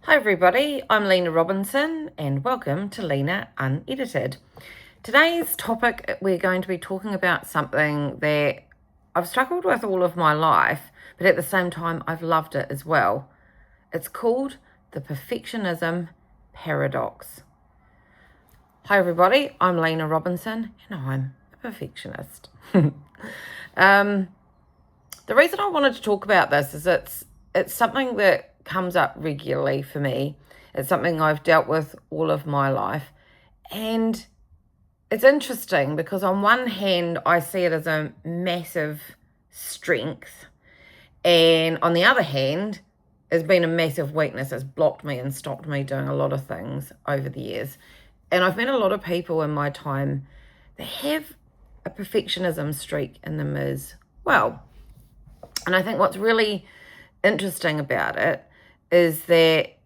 Hi everybody, I'm Lena Robinson and welcome to Lena Unedited. Today's topic, we're going to be talking about something that I've struggled with all of my life, but at the same time I've loved it as well. It's called the perfectionism paradox. Hi everybody, I'm Lena Robinson and I'm a perfectionist. The reason I wanted to talk about this is it's something that comes up regularly for me. It's something I've dealt with all of my life. And it's interesting because on one hand, I see it as a massive strength. And on the other hand, it's been a massive weakness. It's blocked me and stopped me doing a lot of things over the years. And I've met a lot of people in my time that have a perfectionism streak in them as well. And I think what's really interesting about it is that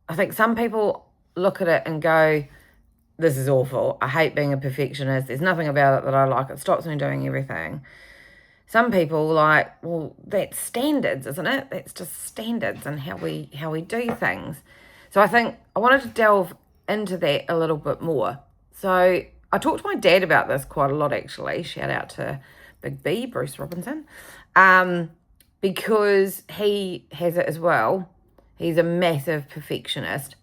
I think some people look at it and go, this is awful. I hate being a perfectionist. There's nothing about it that I like. It stops me doing everything. Some people like, well, that's standards, isn't it? That's just standards and how we do things. So I think I wanted to delve into that a little bit more. So I talked to my dad about this quite a lot, actually. Shout out to Big B, Bruce Robinson, because he has it as well. He's a massive perfectionist,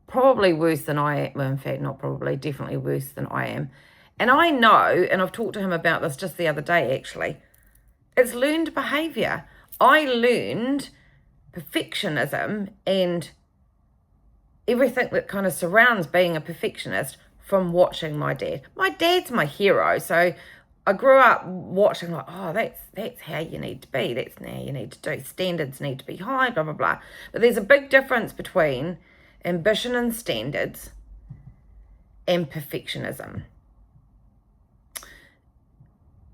probably worse than I am. Well, in fact, not probably, definitely worse than I am. And I know, and I've talked to him about this just the other day, actually, it's learned behaviour. I learned perfectionism and everything that kind of surrounds being a perfectionist from watching my dad. My dad's my hero, so I grew up watching like, oh, that's how you need to be. That's how you need to do. Standards need to be high, blah, blah, blah. But there's a big difference between ambition and standards and perfectionism.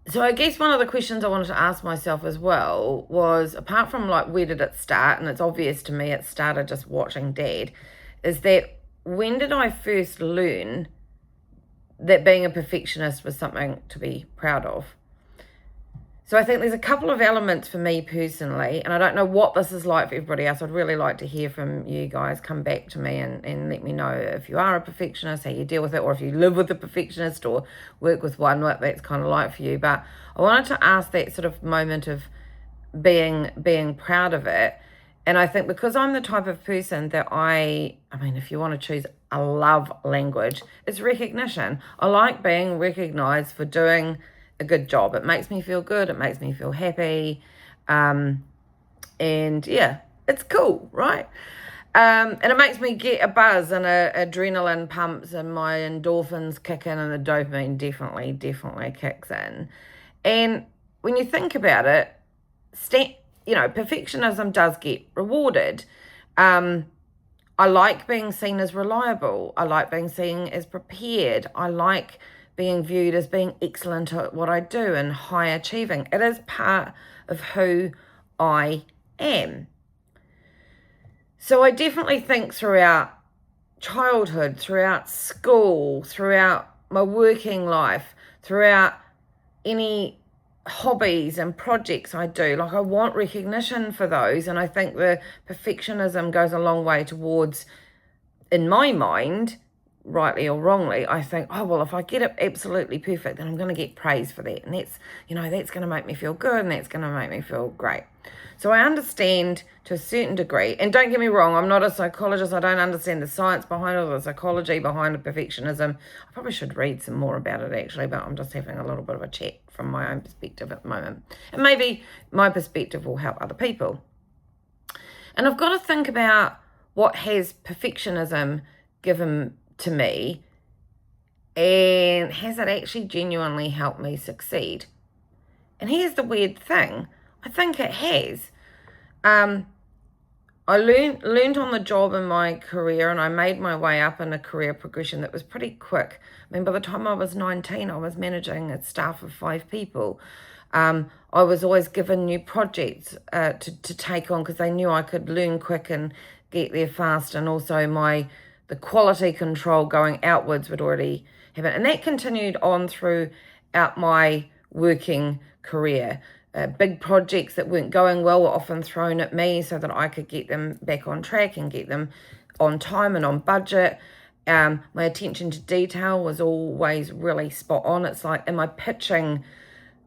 So I guess one of the questions I wanted to ask myself as well was, apart from like, where did it start? And it's obvious to me it started just watching Dad, is that when did I first learn that being a perfectionist was something to be proud of? So I think there's a couple of elements for me personally, and I don't know what this is like for everybody else. I'd really like to hear from you guys. Come back to me and let me know if you are a perfectionist, how you deal with it, or if you live with a perfectionist or work with one, what that's kind of like for you. But I wanted to ask that sort of moment of being proud of it. And I think because I'm the type of person that I mean, if you want to choose a love language, it's recognition. I like being recognized for doing a good job. It makes me feel good. It makes me feel happy. And yeah, it's cool, right? And it makes me get a buzz and adrenaline pumps and my endorphins kick in and the dopamine definitely kicks in. And when you think about it, perfectionism does get rewarded. I like being seen as reliable. I like being seen as prepared. I like being viewed as being excellent at what I do and high achieving. It is part of who I am. So I definitely think throughout childhood, throughout school, throughout my working life, throughout any hobbies and projects I do, like I want recognition for those. And I think the perfectionism goes a long way towards, in my mind, rightly or wrongly, I think, oh, well, if I get it absolutely perfect, then I'm going to get praise for that. And that's going to make me feel good and that's going to make me feel great. So I understand to a certain degree, and don't get me wrong, I'm not a psychologist. I don't understand the science behind it or the psychology behind perfectionism. I probably should read some more about it, actually, but I'm just having a little bit of a chat from my own perspective at the moment. And maybe my perspective will help other people. And I've got to think about what has perfectionism given to me, and has it actually genuinely helped me succeed? And here's the weird thing, I think it has. I learned on the job in my career, and I made my way up in a career progression that was pretty quick. I mean, by the time I was 19, I was managing a staff of 5 people. I was always given new projects to take on because they knew I could learn quick and get there fast, and also the quality control going outwards would already happen. And that continued on throughout my working career. big projects that weren't going well were often thrown at me so that I could get them back on track and get them on time and on budget. My attention to detail was always really spot on. It's like in my pitching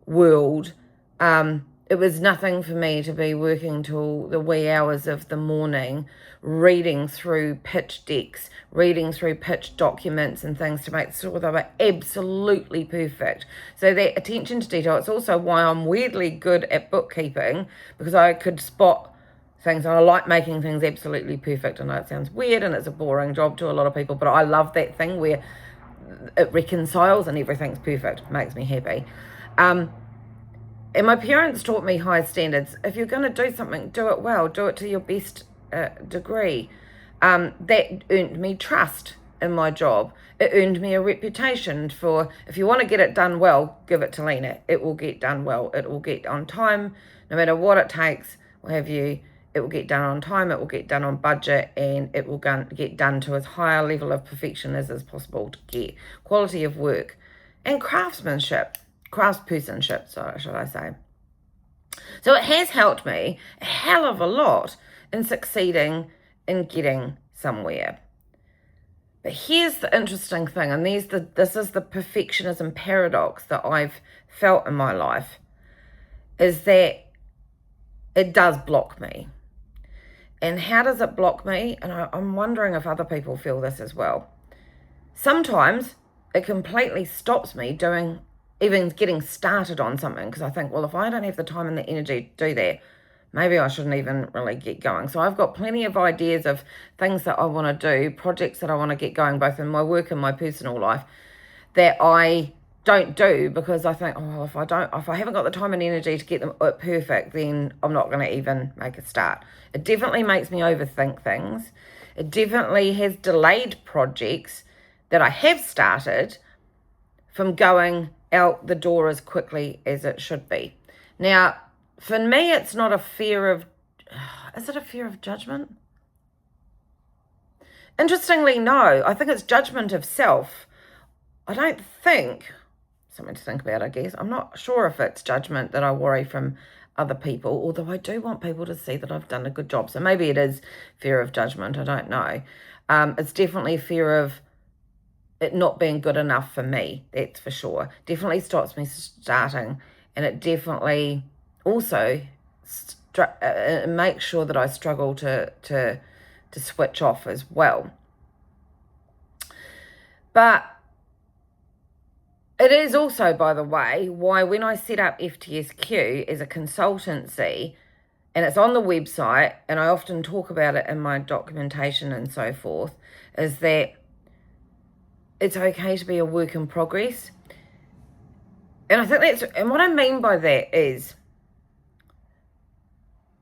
world, it was nothing for me to be working till the wee hours of the morning, reading through pitch decks, reading through pitch documents and things to make sure they were absolutely perfect. So that attention to detail, it's also why I'm weirdly good at bookkeeping, because I could spot things. I like making things absolutely perfect. I know it sounds weird and it's a boring job to a lot of people, but I love that thing where it reconciles and everything's perfect. It makes me happy. And my parents taught me high standards. If you're going to do something, do it well. Do it to your best degree. That earned me trust in my job. It earned me a reputation for, if you want to get it done well, give it to Lena. It will get done well. It will get on time, no matter what it takes, what have you. It will get done on time. It will get done on budget, and it will get done to as high a level of perfection as possible to get quality of work and craftspersonship, so should I say. So it has helped me a hell of a lot in succeeding in getting somewhere. But here's the interesting thing, and this is the perfectionism paradox that I've felt in my life, is that it does block me. And how does it block me? And I'm wondering if other people feel this as well. Sometimes it completely stops me even getting started on something, because I think, well, if I don't have the time and the energy to do that, maybe I shouldn't even really get going. So I've got plenty of ideas of things that I want to do, projects that I want to get going, both in my work and my personal life, that I don't do because I think, oh, if I haven't got the time and energy to get them perfect, then I'm not going to even make a start. It definitely makes me overthink things. It definitely has delayed projects that I have started from going out the door as quickly as it should be. Now, for me, it's not a fear of, is it a fear of judgment? Interestingly, no. I think it's judgment of self. I don't think, something to think about, I guess. I'm not sure if it's judgment that I worry from other people, although I do want people to see that I've done a good job. So maybe it is fear of judgment. I don't know. It's definitely fear of it not being good enough for me, that's for sure. Definitely stops me starting, and it definitely also makes sure that I struggle to switch off as well. But it is also, by the way, why when I set up FTSQ as a consultancy, and it's on the website, and I often talk about it in my documentation and so forth, is that it's okay to be a work in progress. And I think and what I mean by that is,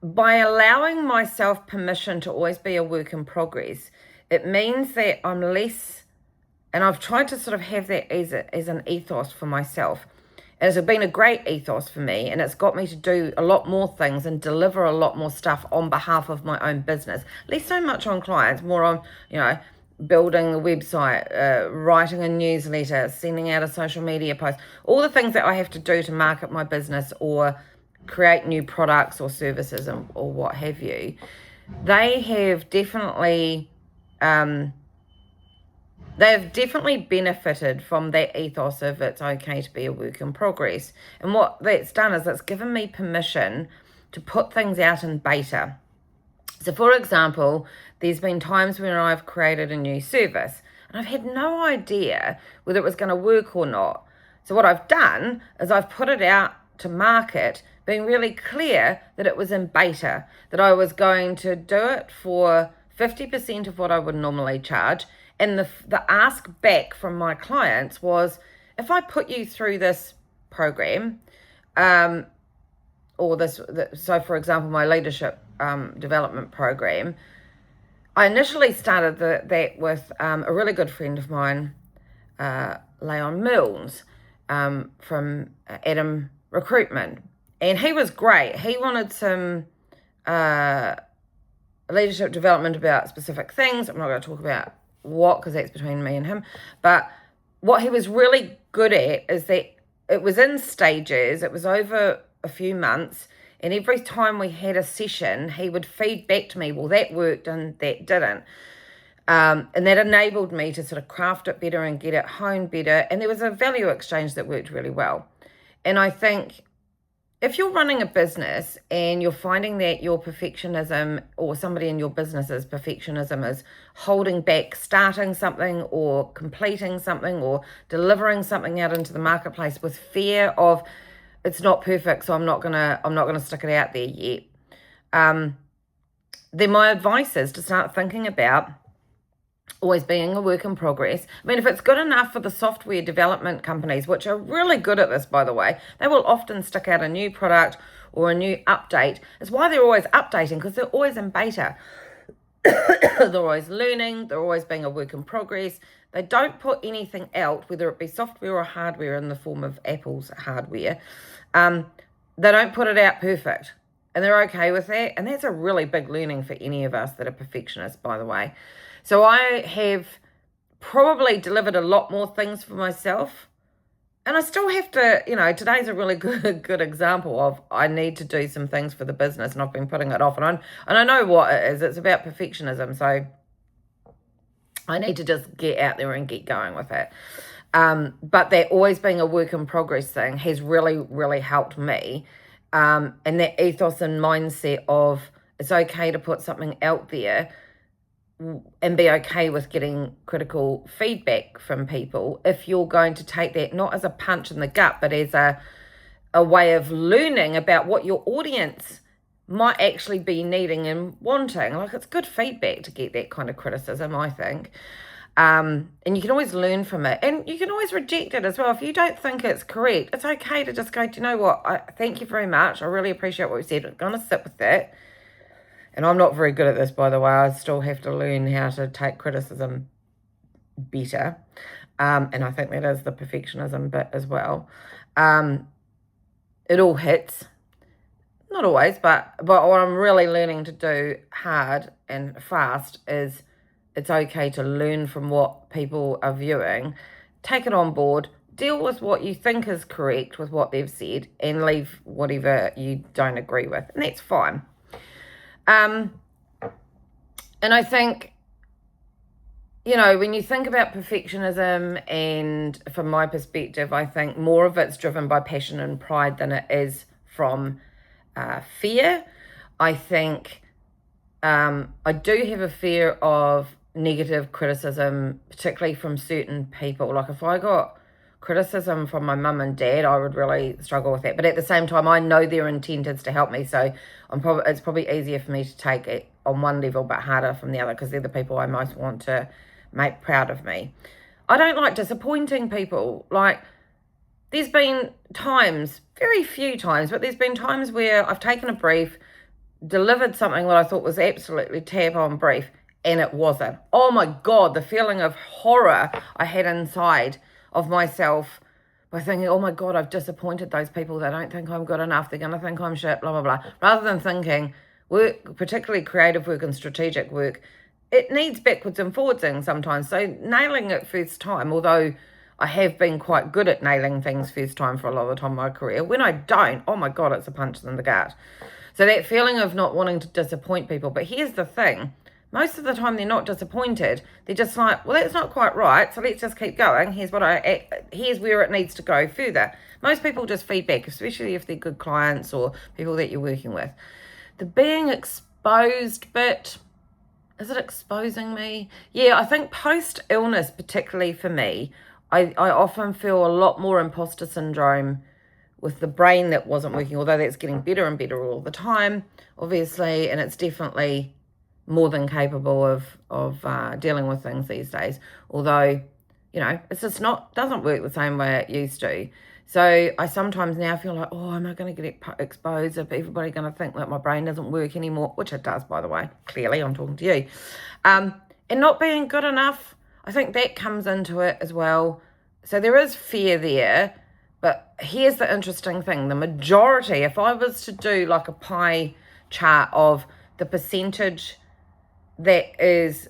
by allowing myself permission to always be a work in progress, it means that I'm less, and I've tried to sort of have that as an ethos for myself. And it's been a great ethos for me, and it's got me to do a lot more things and deliver a lot more stuff on behalf of my own business. Less so much on clients, more on, building the website, writing a newsletter, sending out a social media post, all the things that I have to do to market my business or create new products or services or what have you. They have definitely benefited from that ethos of it's okay to be a work in progress. And what that's done is it's given me permission to put things out in beta. So, for example, there's been times when I've created a new service and I've had no idea whether it was going to work or not. So what I've done is I've put it out to market, being really clear that it was in beta, that I was going to do it for 50% of what I would normally charge. And the ask back from my clients was, if I put you through this program, so for example, my leadership development program, I initially started that with a really good friend of mine, Leon Mills, from Adam Recruitment. And he was great. He wanted some leadership development about specific things. I'm not going to talk about what, because that's between me and him. But what he was really good at is that it was in stages. It was over a few months, and every time we had a session, he would feed back to me, well, that worked and that didn't. And that enabled me to sort of craft it better and get it home better. And there was a value exchange that worked really well. And I think if you're running a business and you're finding that your perfectionism, or somebody in your business's perfectionism, is holding back starting something or completing something or delivering something out into the marketplace with fear of it's not perfect, so I'm not gonna stick it out there yet, then my advice is to start thinking about always being a work in progress. I mean, if it's good enough for the software development companies, which are really good at this, by the way, they will often stick out a new product or a new update. It's why they're always updating, because they're always in beta. They're always learning. They're always being a work in progress. They don't put anything out, whether it be software or hardware in the form of Apple's hardware. They don't put it out perfect. And they're okay with that. And that's a really big learning for any of us that are perfectionists, by the way. So I have probably delivered a lot more things for myself. And I still have to, today's a really good example of I need to do some things for the business, and I've been putting it off. And I know what it is. It's about perfectionism. So I need to just get out there and get going with it. But that always being a work in progress thing has really, really helped me. And that ethos and mindset of it's okay to put something out there and be okay with getting critical feedback from people, if you're going to take that not as a punch in the gut, but as a way of learning about what your audience might actually be needing and wanting. Like, it's good feedback to get that kind of criticism, I think. And you can always learn from it, and you can always reject it as well. If you don't think it's correct, it's okay to just go, do you know what? Thank you very much. I really appreciate what you said. I'm going to sit with it. And I'm not very good at this, by the way. I still have to learn how to take criticism better. And I think that is the perfectionism bit as well. It all hits. Not always, but what I'm really learning to do hard and fast is it's okay to learn from what people are viewing, take it on board, deal with what you think is correct with what they've said, and leave whatever you don't agree with. And that's fine. And I think, when you think about perfectionism, and from my perspective, I think more of it's driven by passion and pride than it is from fear. I think I do have a fear of negative criticism, particularly from certain people. Like, if I got criticism from my mum and dad, I would really struggle with that. But at the same time, I know their intent is to help me, so it's probably easier for me to take it on one level but harder from the other, because they're the people I most want to make proud of me. I don't like disappointing people. Like, there's been times, very few times, but there's been times where I've taken a brief, delivered something that I thought was absolutely tab on brief, and it wasn't. Oh my God, the feeling of horror I had inside of myself by thinking, oh my God, I've disappointed those people. They don't think I'm good enough. They're going to think I'm shit, blah, blah, blah. Rather than thinking work, particularly creative work and strategic work, it needs backwards and forwardsing sometimes. So nailing it first time, although I have been quite good at nailing things first time for a lot of the time in my career, when I don't, oh my God, it's a punch in the gut. So that feeling of not wanting to disappoint people. But here's the thing. Most of the time they're not disappointed. They're just like, well, that's not quite right, so let's just keep going. Here's where it needs to go further. Most people just feedback, especially if they're good clients or people that you're working with. The being exposed bit, is it exposing me? Yeah, I think post-illness, particularly for me, I often feel a lot more imposter syndrome with the brain that wasn't working, although that's getting better and better all the time, obviously, and it's definitely more than capable of dealing with things these days. Although, it's just doesn't work the same way it used to. So I sometimes now feel like, oh, am I going to get exposed? Is everybody going to think that my brain doesn't work anymore? Which it does, by the way. Clearly, I'm talking to you. And not being good enough, I think that comes into it as well. So there is fear there. But here's the interesting thing. The majority, if I was to do like a pie chart of the percentage that is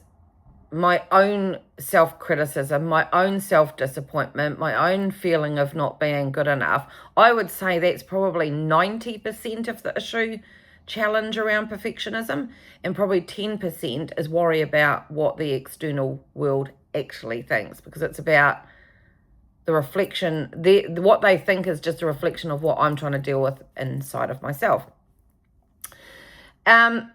my own self-criticism, my own self-disappointment, my own feeling of not being good enough, I would say that's probably 90% of the issue challenge around perfectionism, and probably 10% is worry about what the external world actually thinks, because it's about the reflection, what they think is just a reflection of what I'm trying to deal with inside of myself. And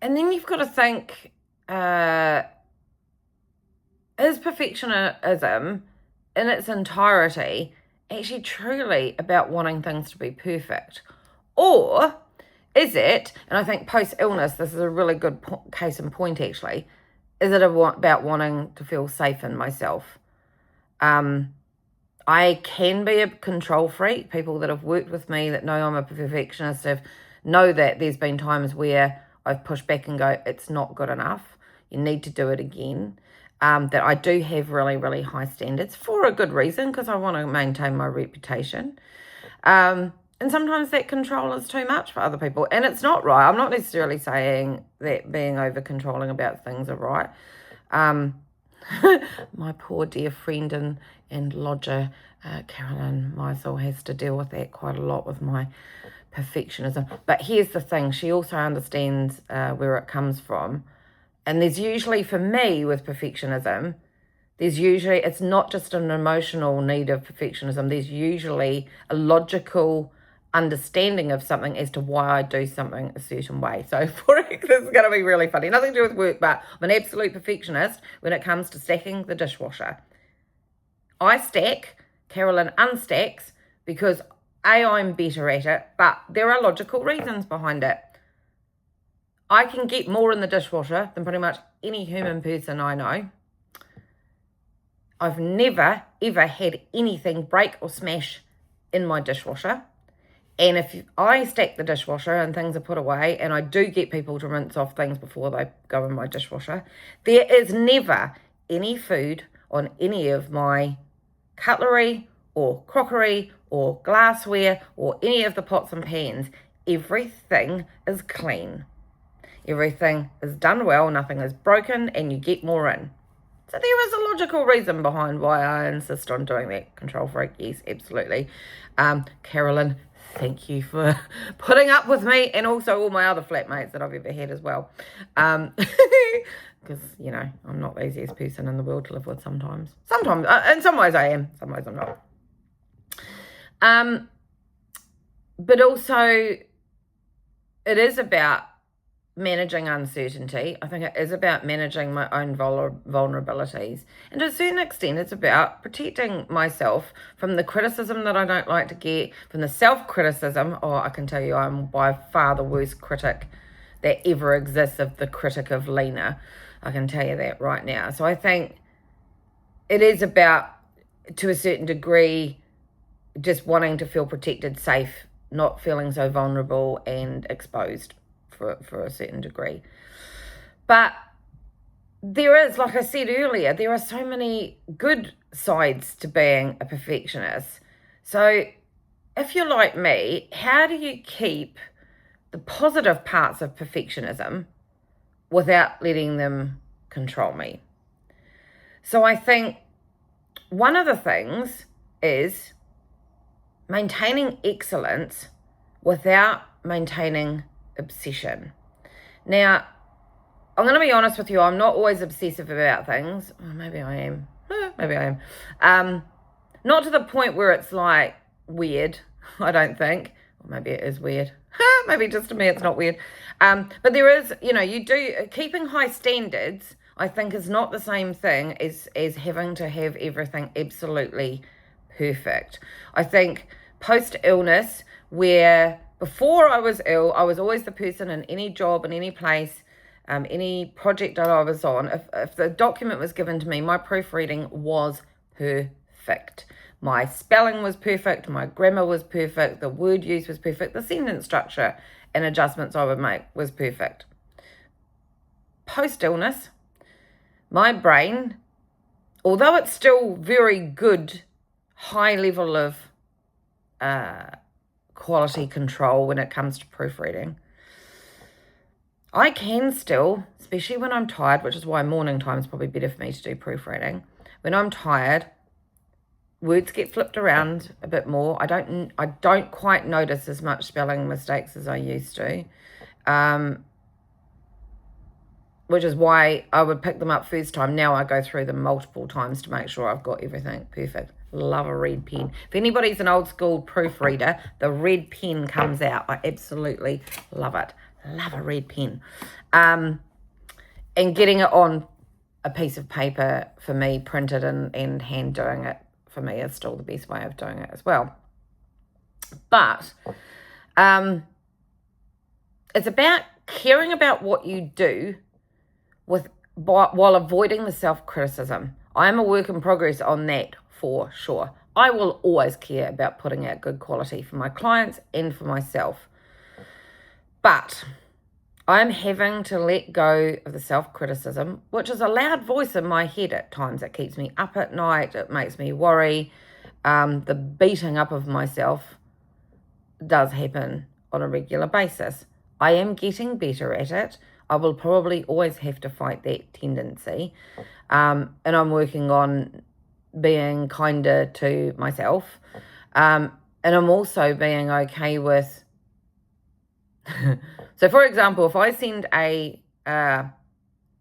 then you've got to think, is perfectionism in its entirety actually truly about wanting things to be perfect? Or is it, and I think post-illness, this is a really good case in point actually, is it about wanting to feel safe in myself? I can be a control freak. People that have worked with me that know I'm a perfectionist know that there's been times where I've pushed back and go, it's not good enough. You need to do it again. That I do have really, really high standards for a good reason, because I want to maintain my reputation. And sometimes that control is too much for other people. And it's not right. I'm not necessarily saying that being over controlling about things are right. My poor dear friend and lodger, Carolyn Meisel, has to deal with that quite a lot with my perfectionism. But here's the thing, she also understands where it comes from. And there's usually, for me with perfectionism, it's not just an emotional need of perfectionism. There's usually a logical understanding of something as to why I do something a certain way. So this is going to be really funny. Nothing to do with work, but I'm an absolute perfectionist when it comes to stacking the dishwasher. I stack, Carolyn unstacks, because I'm better at it, but there are logical reasons behind it. I can get more in the dishwasher than pretty much any human person I know. I've never, ever had anything break or smash in my dishwasher. And if I stack the dishwasher and things are put away, and I do get people to rinse off things before they go in my dishwasher, there is never any food on any of my cutlery or crockery or glassware or any of the pots and pans. Everything is clean. Everything is done well, nothing is broken, and you get more in. So there is a logical reason behind why I insist on doing that. Control freak, yes, absolutely. Carolyn, thank you for putting up with me, and also all my other flatmates that I've ever had as well. Because, I'm not the easiest person in the world to live with sometimes. Sometimes, in some ways I am, some ways I'm not. But also, it is about managing uncertainty. I think it is about managing my own vulnerabilities. And to a certain extent, it's about protecting myself from the criticism that I don't like to get, from the self-criticism. Oh, I can tell you I'm by far the worst critic that ever exists, of the critic of Lena. I can tell you that right now. So I think it is about, to a certain degree, just wanting to feel protected, safe, not feeling so vulnerable and exposed for a certain degree. But there is, like I said earlier, there are so many good sides to being a perfectionist. So if you're like me, how do you keep the positive parts of perfectionism without letting them control me? So I think one of the things is maintaining excellence without maintaining obsession. Now, I'm going to be honest with you, I'm not always obsessive about things. Oh, maybe I am. Maybe I am. Not to the point where it's like weird, I don't think. Or maybe it is weird. Maybe just to me it's not weird. But there is, keeping high standards, I think, is not the same thing as having to have everything absolutely perfect. I think post-illness, where before I was ill, I was always the person in any job, in any place, any project that I was on. If the document was given to me, my proofreading was perfect. My spelling was perfect, my grammar was perfect, the word use was perfect, the sentence structure and adjustments I would make was perfect. Post-illness, my brain, although it's still very good, high level of quality control when it comes to proofreading, I can still especially when I'm tired, which is why morning time is probably better for me to do proofreading. When I'm tired, words get flipped around a bit more. I don't quite notice as much spelling mistakes as I used to, which is why I would pick them up first time. Now I go through them multiple times to make sure I've got everything perfect. Love a red pen. If anybody's an old school proofreader, the red pen comes out. I absolutely love it. Love a red pen. And getting it on a piece of paper for me, printed and hand doing it for me is still the best way of doing it as well. But it's about caring about what you do while avoiding the self-criticism. I am a work in progress on that for sure. I will always care about putting out good quality for my clients and for myself. But I'm having to let go of the self-criticism, which is a loud voice in my head at times. It keeps me up at night. It makes me worry. The beating up of myself does happen on a regular basis. I am getting better at it. I will probably always have to fight that tendency. And I'm working on being kinder to myself. And I'm also being okay with... So, for example, if I send a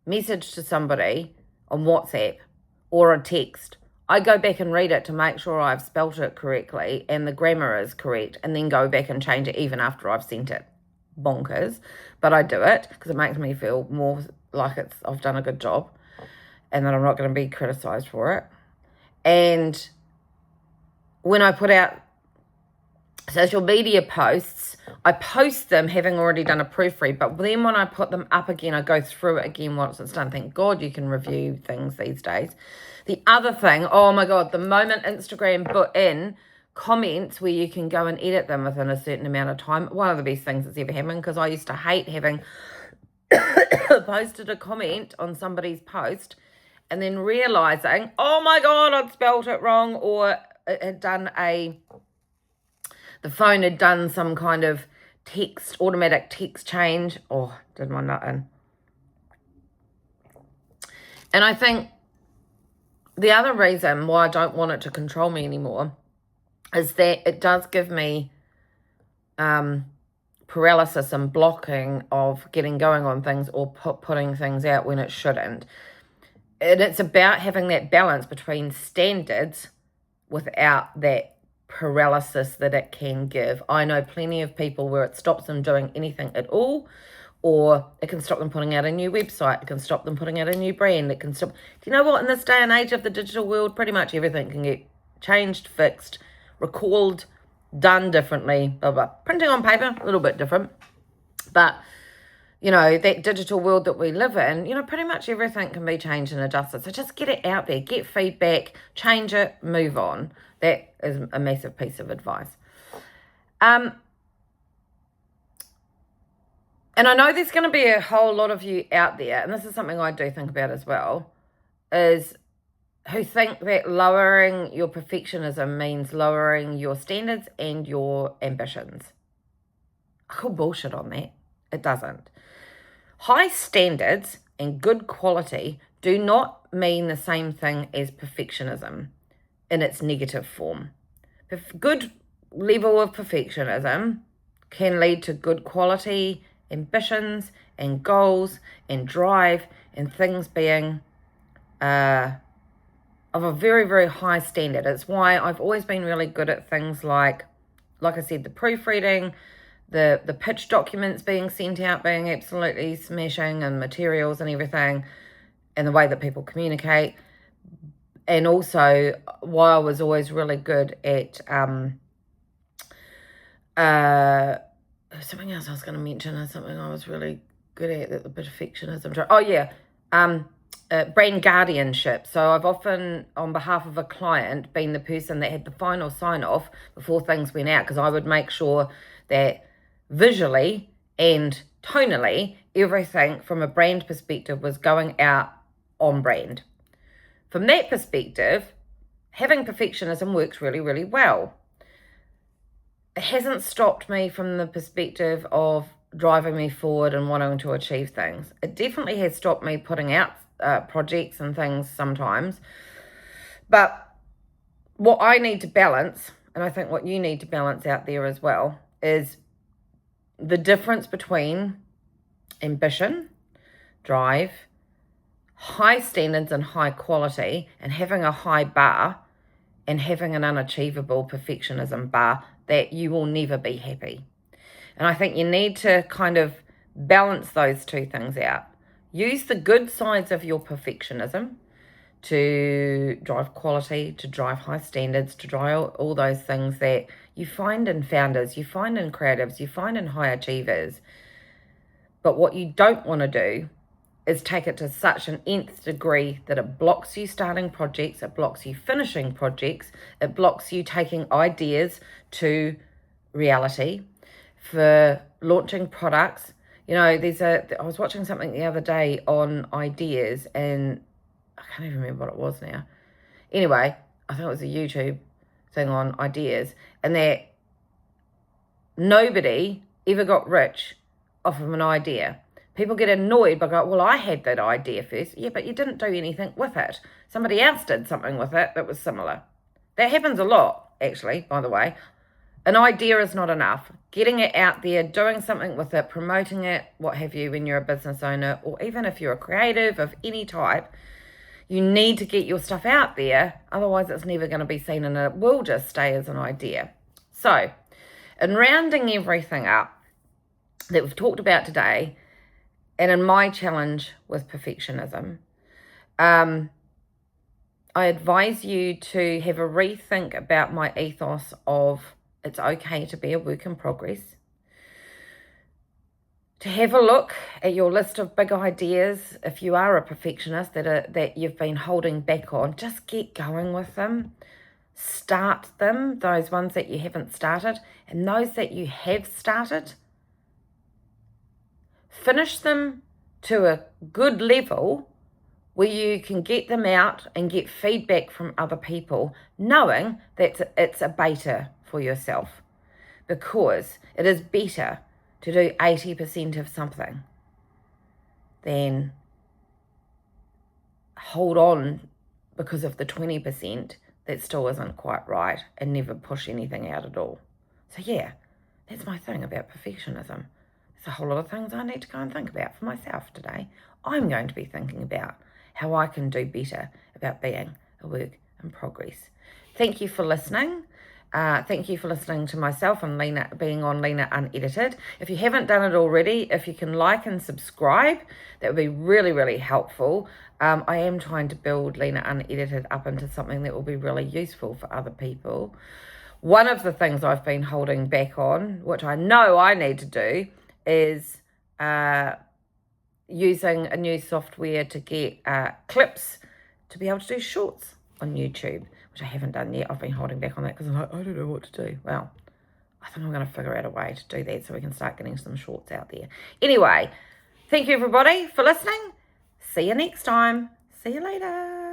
message to somebody on WhatsApp or a text, I go back and read it to make sure I've spelt it correctly and the grammar is correct, and then go back and change it even after I've sent it. Bonkers. But I do it because it makes me feel more like I've done a good job and that I'm not going to be criticised for it. And when I put out social media posts, I post them having already done a proofread, but then when I put them up again, I go through it again once it's done. Thank God you can review things these days. The other thing, oh my God, the moment Instagram put in comments where you can go and edit them within a certain amount of time, one of the best things that's ever happened, because I used to hate having posted a comment on somebody's post and then realising, oh my God, I'd spelt it wrong, or it had done the phone had done some kind of automatic text change. Oh, did my nut in. And I think the other reason why I don't want it to control me anymore is that it does give me paralysis and blocking of getting going on things or putting things out when it shouldn't. And it's about having that balance between standards without that paralysis that it can give. I know plenty of people where it stops them doing anything at all, or it can stop them putting out a new website, it can stop them putting out a new brand, it can stop... Do you know what? In this day and age of the digital world, pretty much everything can get changed, fixed, recalled, done differently, blah, blah. Printing on paper, a little bit different. But, you know, that digital world that we live in, you know, pretty much everything can be changed and adjusted. So just get it out there, get feedback, change it, move on. That is a massive piece of advice. And I know there's going to be a whole lot of you out there, and this is something I do think about as well, is who think that lowering your perfectionism means lowering your standards and your ambitions. I call bullshit on that. It doesn't. High standards and good quality do not mean the same thing as perfectionism in its negative form. Good level of perfectionism can lead to good quality, ambitions and goals and drive and things being of a very, very high standard. It's why I've always been really good at things like I said, the proofreading, the pitch documents being sent out, being absolutely smashing, and materials and everything, and the way that people communicate. And also why I was always really good at something else I was going to mention is something I was really good at the perfectionism. Oh yeah, brand guardianship. So I've often, on behalf of a client, been the person that had the final sign off before things went out, because I would make sure that visually and tonally everything from a brand perspective was going out on brand. From that perspective, having perfectionism works really, really well. It hasn't stopped me from the perspective of driving me forward and wanting to achieve things. It definitely has stopped me putting out projects and things sometimes. But what I need to balance, and I think what you need to balance out there as well, is the difference between ambition, drive, high standards and high quality, and having a high bar and having an unachievable perfectionism bar that you will never be happy. And I think you need to kind of balance those two things out. Use the good sides of your perfectionism to drive quality, to drive high standards, to drive all those things that you find in founders, you find in creatives, you find in high achievers. But what you don't want to do is take it to such an nth degree that it blocks you starting projects, it blocks you finishing projects, it blocks you taking ideas to reality, for launching products. You know, I was watching something the other day on ideas, and I can't even remember what it was now. Anyway, I think it was a YouTube thing on ideas, and that nobody ever got rich off of an idea. People get annoyed by going, well, I had that idea first. Yeah, but you didn't do anything with it. Somebody else did something with it that was similar. That happens a lot, actually, by the way. An idea is not enough. Getting it out there, doing something with it, promoting it, what have you, when you're a business owner, or even if you're a creative of any type, you need to get your stuff out there. Otherwise, it's never going to be seen, and it will just stay as an idea. So, in rounding everything up that we've talked about today, and in my challenge with perfectionism, I advise you to have a rethink about my ethos of it's okay to be a work in progress. To have a look at your list of big ideas. If you are a perfectionist that you've been holding back on, just get going with them. Start them, those ones that you haven't started, and those that you have started, finish them to a good level where you can get them out and get feedback from other people, knowing that it's a beta for yourself, because it is better to do 80% of something than hold on because of the 20% that still isn't quite right and never push anything out at all. So yeah, that's my thing about perfectionism. There's a whole lot of things I need to go and think about for myself today. I'm going to be thinking about how I can do better about being a work in progress. Thank you for listening. Thank you for listening to myself and Lena, being on Lena Unedited. If you haven't done it already, if you can like and subscribe, that would be really, really helpful. I am trying to build Lena Unedited up into something that will be really useful for other people. One of the things I've been holding back on, which I know I need to do, is using a new software to get clips to be able to do shorts on YouTube, which I haven't done yet. I've been holding back on that because I'm like, I don't know what to do. Well, I think I'm going to figure out a way to do that so we can start getting some shorts out there. Anyway, thank you everybody for listening. See you next time. See you later.